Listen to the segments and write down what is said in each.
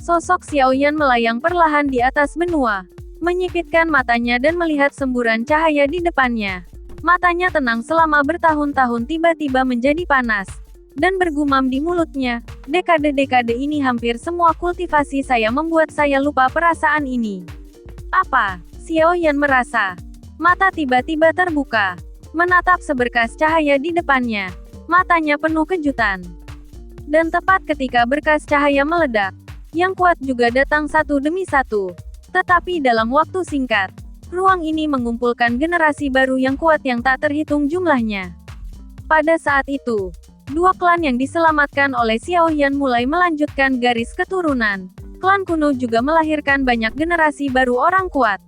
Sosok Xiao Yan melayang perlahan di atas benua, menyipitkan matanya dan melihat semburan cahaya di depannya. Matanya tenang selama bertahun-tahun tiba-tiba menjadi panas, dan bergumam di mulutnya, dekade-dekade ini hampir semua kultivasi saya membuat saya lupa perasaan ini. Apa? Xiao Yan merasa. Mata tiba-tiba terbuka, menatap seberkas cahaya di depannya. Matanya penuh kejutan. Dan tepat ketika berkas cahaya meledak, yang kuat juga datang satu demi satu. Tetapi dalam waktu singkat, ruang ini mengumpulkan generasi baru yang kuat yang tak terhitung jumlahnya. Pada saat itu, dua klan yang diselamatkan oleh Xiao Yan mulai melanjutkan garis keturunan. Klan kuno juga melahirkan banyak generasi baru orang kuat.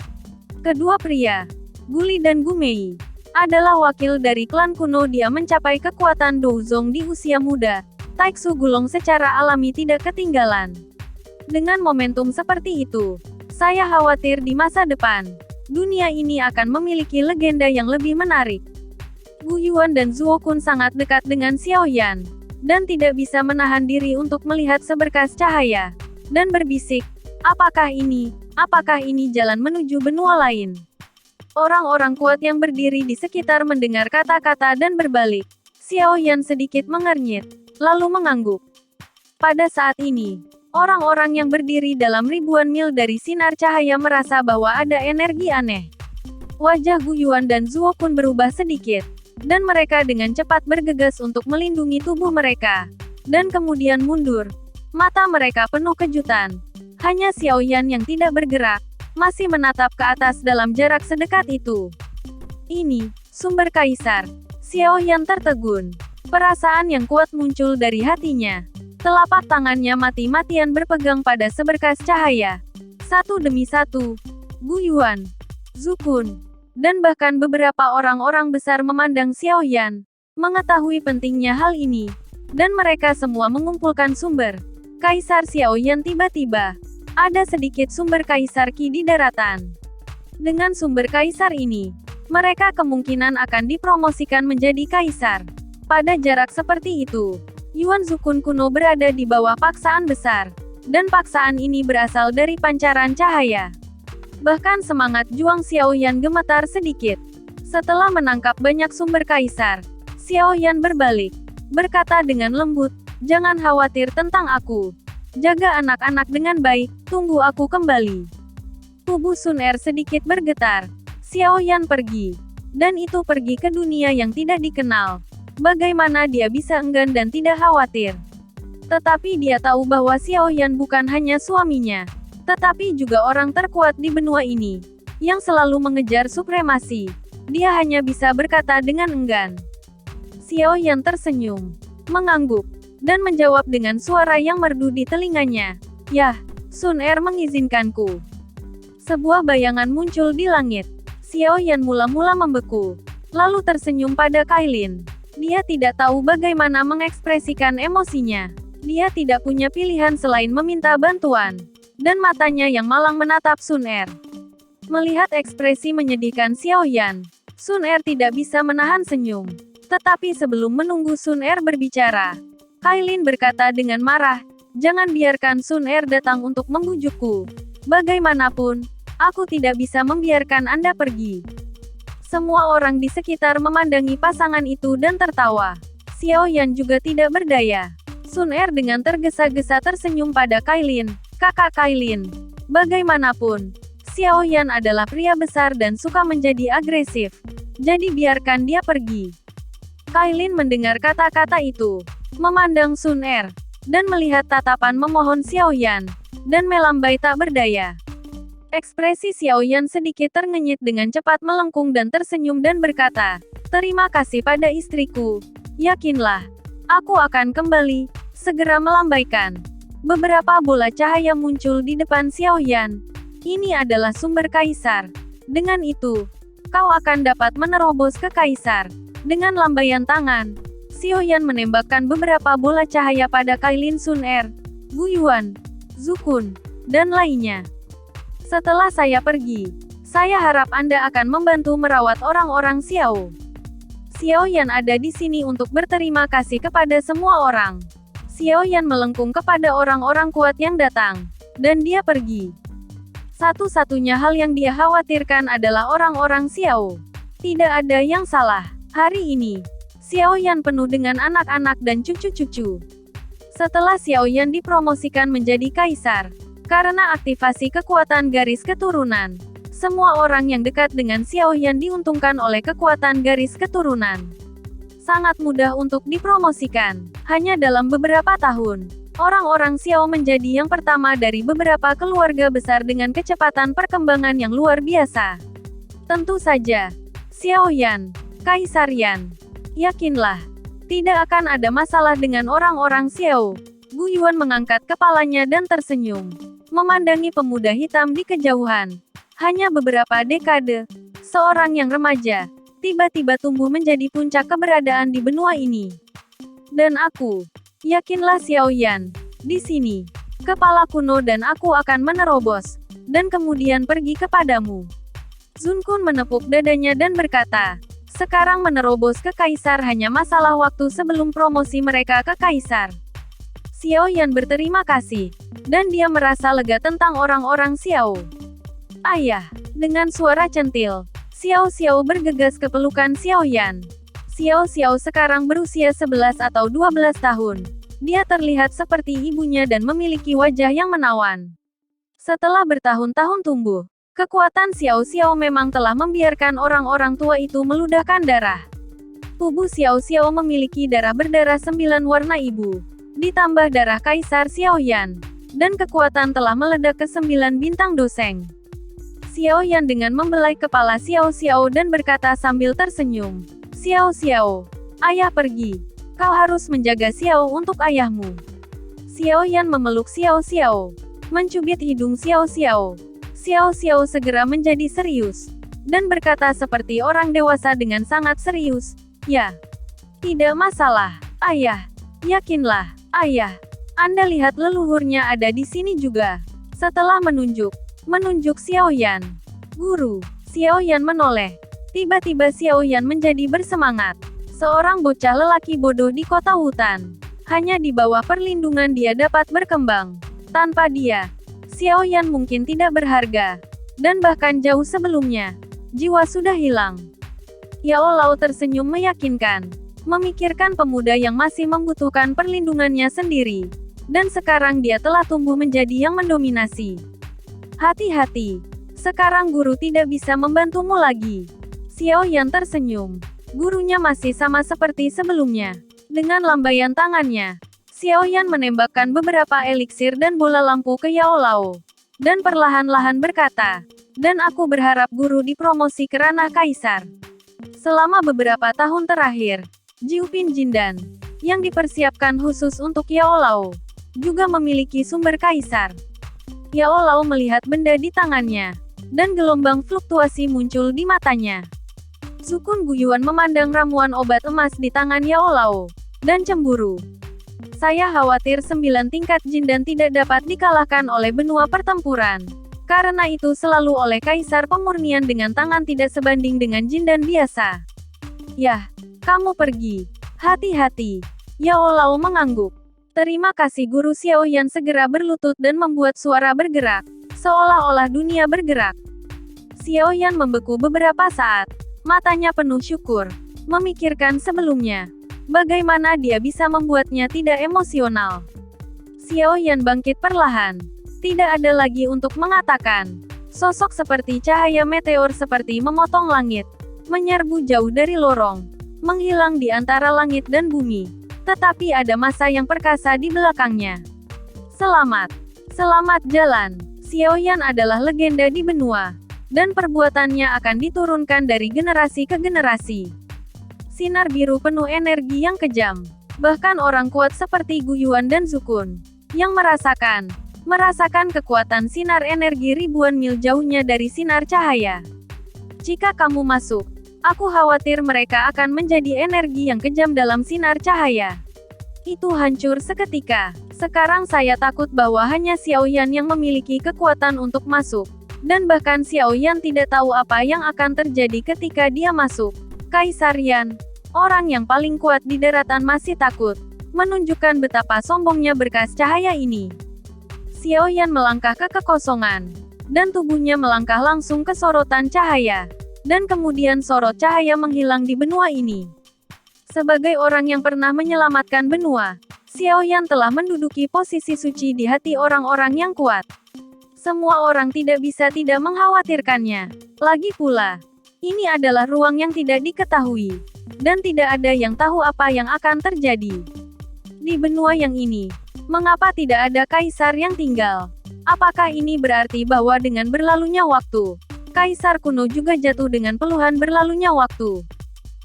Kedua pria, Guli dan Gumei, adalah wakil dari klan kuno. Dia mencapai kekuatan Douzong di usia muda. Taiksu Gulong secara alami tidak ketinggalan. Dengan momentum seperti itu, saya khawatir di masa depan, dunia ini akan memiliki legenda yang lebih menarik. Gu Yuan dan Zuo Kun sangat dekat dengan Xiao Yan, dan tidak bisa menahan diri untuk melihat seberkas cahaya, dan berbisik, apakah ini jalan menuju benua lain? Orang-orang kuat yang berdiri di sekitar mendengar kata-kata dan berbalik. Xiao Yan sedikit mengernyit, lalu mengangguk. Pada saat ini, orang-orang yang berdiri dalam ribuan mil dari sinar cahaya merasa bahwa ada energi aneh. Wajah Gu Yuan dan Zuo Kun berubah sedikit, dan mereka dengan cepat bergegas untuk melindungi tubuh mereka, dan kemudian mundur. Mata mereka penuh kejutan. Hanya Xiao Yan yang tidak bergerak, masih menatap ke atas dalam jarak sedekat itu. Ini, sumber kaisar. Xiao Yan tertegun. Perasaan yang kuat muncul dari hatinya. Telapak tangannya mati-matian berpegang pada seberkas cahaya. Satu demi satu, Gu Yuan, Zu Kun, dan bahkan beberapa orang-orang besar memandang Xiao Yan, mengetahui pentingnya hal ini, dan mereka semua mengumpulkan sumber. Kaisar Xiao Yan tiba-tiba. Ada sedikit sumber kaisar Qi di daratan. Dengan sumber kaisar ini, mereka kemungkinan akan dipromosikan menjadi kaisar. Pada jarak seperti itu, Yuan Zukun kuno berada di bawah paksaan besar, dan paksaan ini berasal dari pancaran cahaya. Bahkan semangat juang Xiao Yan gemetar sedikit. Setelah menangkap banyak sumber kaisar, Xiao Yan berbalik, berkata dengan lembut, "Jangan khawatir tentang aku. Jaga anak-anak dengan baik, tunggu aku kembali." Tubuh Sun Er sedikit bergetar. Xiao Yan pergi, dan itu pergi ke dunia yang tidak dikenal. Bagaimana dia bisa enggan dan tidak khawatir? Tetapi dia tahu bahwa Xiao Yan bukan hanya suaminya, tetapi juga orang terkuat di benua ini, yang selalu mengejar supremasi. Dia hanya bisa berkata dengan enggan. Xiao Yan tersenyum, mengangguk, dan menjawab dengan suara yang merdu di telinganya. "Yah, Sun Er mengizinkanku." Sebuah bayangan muncul di langit. Xiao Yan mula-mula membeku, lalu tersenyum pada Kailin. Dia tidak tahu bagaimana mengekspresikan emosinya. Dia tidak punya pilihan selain meminta bantuan. Dan matanya yang malang menatap Sun Er. Melihat ekspresi menyedihkan Xiao Yan, Sun Er tidak bisa menahan senyum. Tetapi sebelum menunggu Sun Er berbicara, Kailin berkata dengan marah, "Jangan biarkan Sun Er datang untuk membujukku. Bagaimanapun, aku tidak bisa membiarkan Anda pergi." Semua orang di sekitar memandangi pasangan itu dan tertawa. Xiao Yan juga tidak berdaya. Sun Er dengan tergesa-gesa tersenyum pada Kailin. "Kakak Kailin, bagaimanapun, Xiao Yan adalah pria besar dan suka menjadi agresif. Jadi biarkan dia pergi." Kailin mendengar kata-kata itu, memandang Sun Er, dan melihat tatapan memohon Xiao Yan, dan melambai tak berdaya. Ekspresi Xiao Yan sedikit terngenyit dengan cepat melengkung dan tersenyum dan berkata, "Terima kasih pada istriku. Yakinlah, aku akan kembali." Segera melambaikan. Beberapa bola cahaya muncul di depan Xiao Yan. "Ini adalah sumber kaisar. Dengan itu, kau akan dapat menerobos ke kaisar." Dengan lambaian tangan, Xiao Yan menembakkan beberapa bola cahaya pada Kailin, Sun Er, Gu Yuan, Zu Kun, dan lainnya. "Setelah saya pergi, saya harap Anda akan membantu merawat orang-orang Xiao. Xiao Yan ada di sini untuk berterima kasih kepada semua orang." Xiao Yan melengkung kepada orang-orang kuat yang datang. dan dia pergi. Satu-satunya hal yang dia khawatirkan adalah orang-orang Xiao. Tidak ada yang salah. Hari ini, Xiao Yan penuh dengan anak-anak dan cucu-cucu. Setelah Xiao Yan dipromosikan menjadi kaisar, karena aktivasi kekuatan garis keturunan, semua orang yang dekat dengan Xiao Yan diuntungkan oleh kekuatan garis keturunan. Sangat mudah untuk dipromosikan. Hanya dalam beberapa tahun, orang-orang Xiao menjadi yang pertama dari beberapa keluarga besar dengan kecepatan perkembangan yang luar biasa. Tentu saja, Xiao Yan, Kaisar Yan. Yakinlah, tidak akan ada masalah dengan orang-orang Xiao. Gu Yuan mengangkat kepalanya dan tersenyum, memandangi pemuda hitam di kejauhan. Hanya beberapa dekade, seorang yang remaja, tiba-tiba tumbuh menjadi puncak keberadaan di benua ini. Dan aku, yakinlah Xiao Yan, di sini, kepala kuno dan aku akan menerobos, dan kemudian pergi kepadamu. Sun Kun menepuk dadanya dan berkata, sekarang menerobos ke kaisar hanya masalah waktu sebelum promosi mereka ke kaisar. Xiao Yan berterima kasih, dan dia merasa lega tentang orang-orang Xiao. Ayah, dengan suara centil, Xiao Xiao bergegas ke pelukan Xiao Yan. Xiao Xiao sekarang berusia 11 atau 12 tahun. Dia terlihat seperti ibunya dan memiliki wajah yang menawan. Setelah bertahun-tahun tumbuh, kekuatan Xiao Xiao memang telah membiarkan orang-orang tua itu meludahkan darah. Tubuh Xiao Xiao memiliki darah berdarah 9 warna ibu, ditambah darah Kaisar Xiao Yan, dan kekuatan telah meledak ke 9 bintang doseng. Xiao Yan dengan membelai kepala Xiao Xiao dan berkata sambil tersenyum, Xiao Xiao, ayah pergi. Kau harus menjaga Xiao untuk ayahmu. Xiao Yan memeluk Xiao Xiao, mencubit hidung Xiao Xiao. Xiao Xiao segera menjadi serius, dan berkata seperti orang dewasa dengan sangat serius, ya, tidak masalah, ayah. Yakinlah, ayah. Anda lihat leluhurnya ada di sini juga. Setelah menunjuk Xiao Yan. Guru, Xiao Yan menoleh. Tiba-tiba Xiao Yan menjadi bersemangat. Seorang bocah lelaki bodoh di kota hutan. Hanya di bawah perlindungan dia dapat berkembang. Tanpa dia, Xiao Yan mungkin tidak berharga. Dan bahkan jauh sebelumnya, jiwa sudah hilang. Yao Lao tersenyum meyakinkan. Memikirkan pemuda yang masih membutuhkan perlindungannya sendiri. Dan sekarang dia telah tumbuh menjadi yang mendominasi. Hati-hati. Sekarang guru tidak bisa membantumu lagi. Xiao Yan tersenyum. Gurunya masih sama seperti sebelumnya. Dengan lambaian tangannya, Xiao Yan menembakkan beberapa eliksir dan bola lampu ke Yao Lao. Dan perlahan-lahan berkata, dan aku berharap guru dipromosi ke ranah kaisar. Selama beberapa tahun terakhir, Jiupin Jindan, yang dipersiapkan khusus untuk Yao Lao, juga memiliki sumber kaisar. Yao Lao melihat benda di tangannya, dan gelombang fluktuasi muncul di matanya. Sukun Gu Yuan memandang ramuan obat emas di tangan Yao Lao, dan cemburu. Saya khawatir 9 tingkat Jindan tidak dapat dikalahkan oleh benua pertempuran. Karena itu selalu oleh Kaisar Pemurnian dengan tangan tidak sebanding dengan Jindan biasa. Yah, kamu pergi. Hati-hati. Yao Lao mengangguk. Terima kasih Guru. Xiao Yan segera berlutut dan membuat suara bergerak, seolah-olah dunia bergerak. Xiao Yan membeku beberapa saat. Matanya penuh syukur. Memikirkan sebelumnya. Bagaimana dia bisa membuatnya tidak emosional. Xiao Yan bangkit perlahan. Tidak ada lagi untuk mengatakan. Sosok seperti cahaya meteor seperti memotong langit. Menyerbu jauh dari lorong. Menghilang di antara langit dan bumi. Tetapi ada masa yang perkasa di belakangnya. Selamat. Selamat jalan. Xiao Yan adalah legenda di benua. Dan perbuatannya akan diturunkan dari generasi ke generasi. Sinar biru penuh energi yang kejam. Bahkan orang kuat seperti Gu Yuan dan Zukun, yang merasakan kekuatan sinar energi ribuan mil jauhnya dari sinar cahaya. Jika kamu masuk, aku khawatir mereka akan menjadi energi yang kejam dalam sinar cahaya. Itu hancur seketika. Sekarang saya takut bahwa hanya Xiao Yan yang memiliki kekuatan untuk masuk. Dan bahkan Xiao Yan tidak tahu apa yang akan terjadi ketika dia masuk. Kaisar Yan, orang yang paling kuat di daratan masih takut. Menunjukkan betapa sombongnya berkas cahaya ini. Xiao Yan melangkah ke kekosongan, dan tubuhnya melangkah langsung ke sorotan cahaya. Dan kemudian sorot cahaya menghilang di benua ini. Sebagai orang yang pernah menyelamatkan benua, Xiao Yan telah menduduki posisi suci di hati orang-orang yang kuat. Semua orang tidak bisa tidak mengkhawatirkannya. Lagi pula, ini adalah ruang yang tidak diketahui, dan tidak ada yang tahu apa yang akan terjadi. Di benua yang ini, mengapa tidak ada kaisar yang tinggal? Apakah ini berarti bahwa dengan berlalunya waktu, kaisar kuno juga jatuh dengan peluhan berlalunya waktu?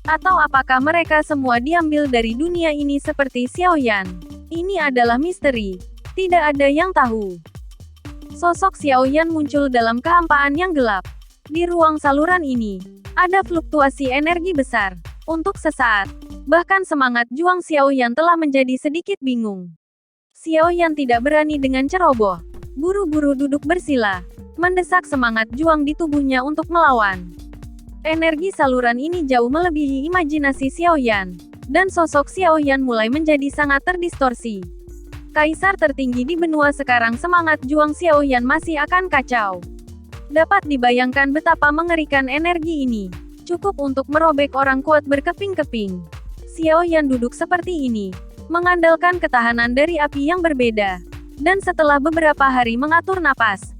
Atau apakah mereka semua diambil dari dunia ini seperti Xiao Yan? Ini adalah misteri. Tidak ada yang tahu. Sosok Xiao Yan muncul dalam kehampaan yang gelap. Di ruang saluran ini, ada fluktuasi energi besar. Untuk sesaat, bahkan semangat juang Xiao Yan telah menjadi sedikit bingung. Xiao Yan tidak berani dengan ceroboh. Buru-buru duduk bersila, mendesak semangat juang di tubuhnya untuk melawan. Energi saluran ini jauh melebihi imajinasi Xiao Yan, dan sosok Xiao Yan mulai menjadi sangat terdistorsi. Kaisar tertinggi di benua sekarang, semangat juang Xiao Yan masih akan kacau. Dapat dibayangkan betapa mengerikan energi ini. Cukup untuk merobek orang kuat berkeping-keping. Xiao Yan duduk seperti ini, mengandalkan ketahanan dari api yang berbeda. Dan setelah beberapa hari mengatur napas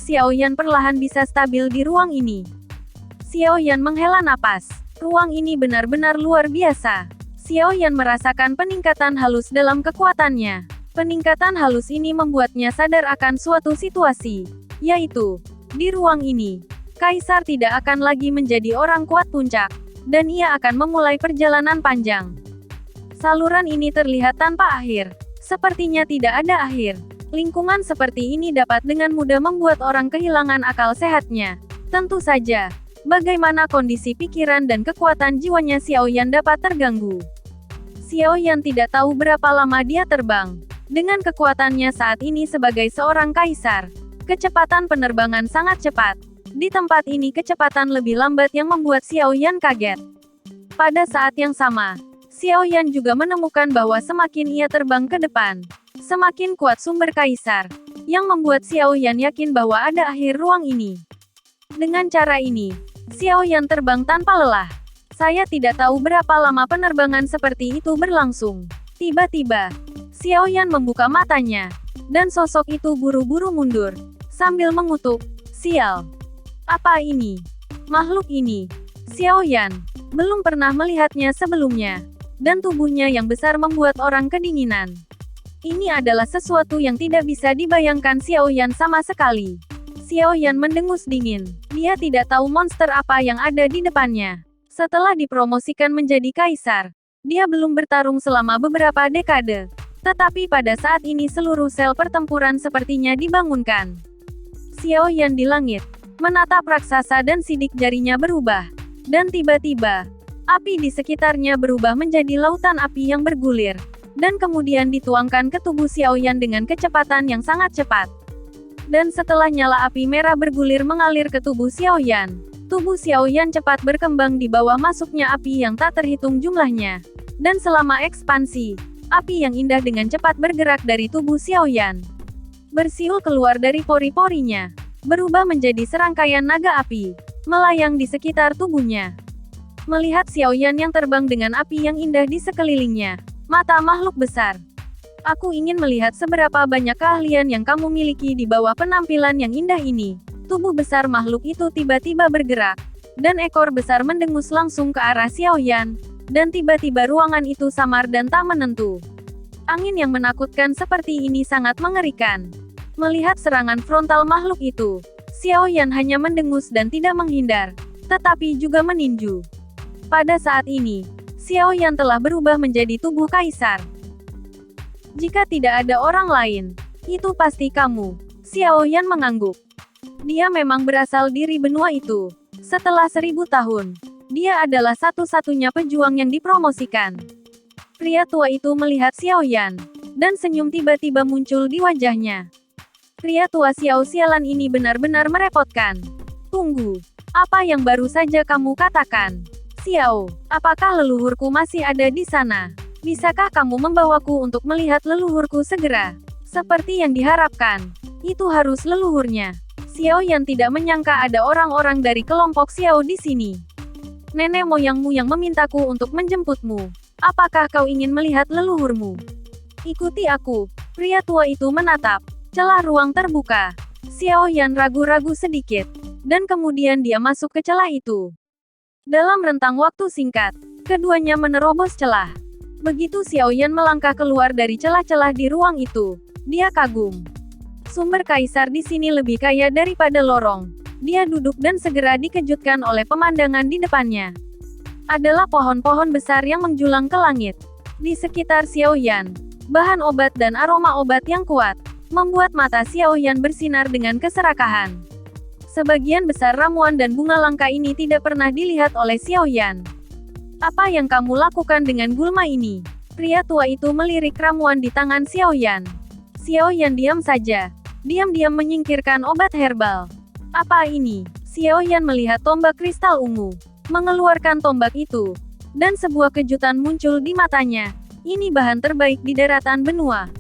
Xiao Yan perlahan bisa stabil di ruang ini. Xiao Yan menghela napas. Ruang ini benar-benar luar biasa. Xiao Yan merasakan peningkatan halus dalam kekuatannya. Peningkatan halus ini membuatnya sadar akan suatu situasi, yaitu, di ruang ini, Kaisar tidak akan lagi menjadi orang kuat puncak, dan ia akan memulai perjalanan panjang. Saluran ini terlihat tanpa akhir. Sepertinya tidak ada akhir. Lingkungan seperti ini dapat dengan mudah membuat orang kehilangan akal sehatnya. Tentu saja, bagaimana kondisi pikiran dan kekuatan jiwanya Xiao Yan dapat terganggu. Xiao Yan tidak tahu berapa lama dia terbang. Dengan kekuatannya saat ini sebagai seorang kaisar, kecepatan penerbangan sangat cepat. Di tempat ini kecepatan lebih lambat yang membuat Xiao Yan kaget. Pada saat yang sama, Xiao Yan juga menemukan bahwa semakin ia terbang ke depan, semakin kuat sumber kaisar, yang membuat Xiao Yan yakin bahwa ada akhir ruang ini. Dengan cara ini, Xiao Yan terbang tanpa lelah. Saya tidak tahu berapa lama penerbangan seperti itu berlangsung. Tiba-tiba, Xiao Yan membuka matanya, dan sosok itu buru-buru mundur, sambil mengutuk, "Sial! Apa ini? Makhluk ini?" Xiao Yan belum pernah melihatnya sebelumnya, dan tubuhnya yang besar membuat orang kedinginan. Ini adalah sesuatu yang tidak bisa dibayangkan Xiao Yan sama sekali. Xiao Yan mendengus dingin. Dia tidak tahu monster apa yang ada di depannya. Setelah dipromosikan menjadi kaisar, dia belum bertarung selama beberapa dekade. Tetapi pada saat ini seluruh sel pertempuran sepertinya dibangunkan. Xiao Yan di langit, menatap raksasa dan sidik jarinya berubah. Dan tiba-tiba, api di sekitarnya berubah menjadi lautan api yang bergulir. Dan kemudian dituangkan ke tubuh Xiao Yan dengan kecepatan yang sangat cepat. Dan setelah nyala api merah bergulir mengalir ke tubuh Xiao Yan, tubuh Xiao Yan cepat berkembang di bawah masuknya api yang tak terhitung jumlahnya. Dan selama ekspansi, api yang indah dengan cepat bergerak dari tubuh Xiao Yan, bersiul keluar dari pori-porinya, berubah menjadi serangkaian naga api, melayang di sekitar tubuhnya. Melihat Xiao Yan yang terbang dengan api yang indah di sekelilingnya, mata makhluk besar. "Aku ingin melihat seberapa banyak keahlian yang kamu miliki di bawah penampilan yang indah ini." Tubuh besar makhluk itu tiba-tiba bergerak, dan ekor besar mendengus langsung ke arah Xiao Yan, dan tiba-tiba ruangan itu samar dan tak menentu. Angin yang menakutkan seperti ini sangat mengerikan. Melihat serangan frontal makhluk itu, Xiao Yan hanya mendengus dan tidak menghindar, tetapi juga meninju. Pada saat ini, Xiao Yan telah berubah menjadi tubuh kaisar. "Jika tidak ada orang lain, itu pasti kamu." Xiao Yan mengangguk. Dia memang berasal dari benua itu. Setelah 1000 tahun, dia adalah satu-satunya pejuang yang dipromosikan. Pria tua itu melihat Xiao Yan, dan senyum tiba-tiba muncul di wajahnya. Pria tua Xiao sialan ini benar-benar merepotkan. "Tunggu, apa yang baru saja kamu katakan? Xiao, apakah leluhurku masih ada di sana? Bisakah kamu membawaku untuk melihat leluhurku segera?" Seperti yang diharapkan, itu harus leluhurnya. Xiao Yan tidak menyangka ada orang-orang dari kelompok Xiao di sini. Nenek moyangmu yang memintaku untuk menjemputmu. Apakah kau ingin melihat leluhurmu? Ikuti aku. Pria tua itu menatap. Celah ruang terbuka. Xiao Yan ragu-ragu sedikit. Dan kemudian dia masuk ke celah itu. Dalam rentang waktu singkat, keduanya menerobos celah. Begitu Xiao Yan melangkah keluar dari celah-celah di ruang itu, dia kagum. Sumber kaisar di sini lebih kaya daripada lorong. Dia duduk dan segera dikejutkan oleh pemandangan di depannya. Adalah pohon-pohon besar yang menjulang ke langit. Di sekitar Xiao Yan, bahan obat dan aroma obat yang kuat, membuat mata Xiao Yan bersinar dengan keserakahan. Sebagian besar ramuan dan bunga langka ini tidak pernah dilihat oleh Xiao Yan. Apa yang kamu lakukan dengan gulma ini? Pria tua itu melirik ramuan di tangan Xiao Yan. Xiao Yan diam saja. Diam-diam menyingkirkan obat herbal. Apa ini? Xiao Yan melihat tombak kristal ungu. Mengeluarkan tombak itu. Dan sebuah kejutan muncul di matanya. Ini bahan terbaik di daratan benua.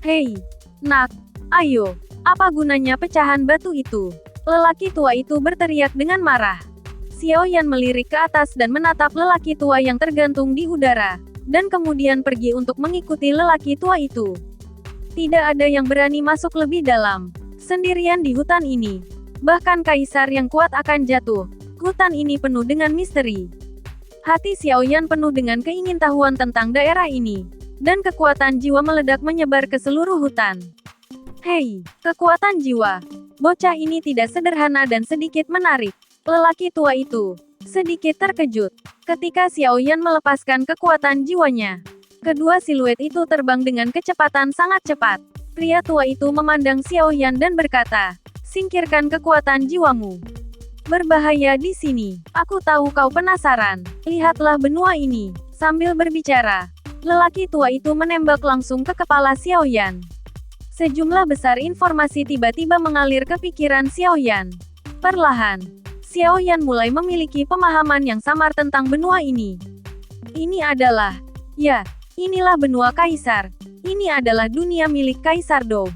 Hei, nak, ayo. Apa gunanya pecahan batu itu? Lelaki tua itu berteriak dengan marah. Xiao Yan melirik ke atas dan menatap lelaki tua yang tergantung di udara. Dan kemudian pergi untuk mengikuti lelaki tua itu. Tidak ada yang berani masuk lebih dalam. Sendirian di hutan ini. Bahkan kaisar yang kuat akan jatuh. Hutan ini penuh dengan misteri. Hati Xiao Yan penuh dengan keingintahuan tentang daerah ini. Dan kekuatan jiwa meledak menyebar ke seluruh hutan. Hei, kekuatan jiwa. Bocah ini tidak sederhana dan sedikit menarik. Lelaki tua itu sedikit terkejut ketika Xiao Yan melepaskan kekuatan jiwanya. Kedua siluet itu terbang dengan kecepatan sangat cepat. Pria tua itu memandang Xiao Yan dan berkata, "Singkirkan kekuatan jiwamu. Berbahaya di sini. Aku tahu kau penasaran. Lihatlah benua ini." Sambil berbicara, lelaki tua itu menembak langsung ke kepala Xiao Yan. Sejumlah besar informasi tiba-tiba mengalir ke pikiran Xiao Yan. Perlahan, Xiao Yan mulai memiliki pemahaman yang samar tentang benua ini. Ini adalah, ya, inilah benua kaisar. Ini adalah dunia milik Kaisar Dou.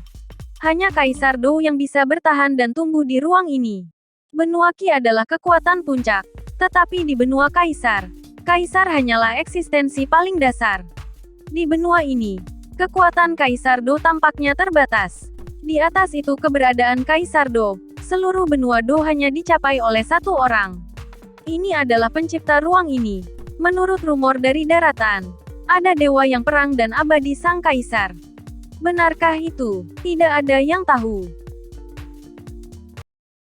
Hanya Kaisar Dou yang bisa bertahan dan tumbuh di ruang ini. Benua Qi adalah kekuatan puncak. Tetapi di benua kaisar, kaisar hanyalah eksistensi paling dasar. Di benua ini, kekuatan Kaisar Dou tampaknya terbatas. Di atas itu keberadaan Kaisar Dou. Seluruh benua Dou hanya dicapai oleh satu orang. Ini adalah pencipta ruang ini. Menurut rumor dari daratan, ada dewa yang perang dan abadi sang kaisar. Benarkah itu? Tidak ada yang tahu.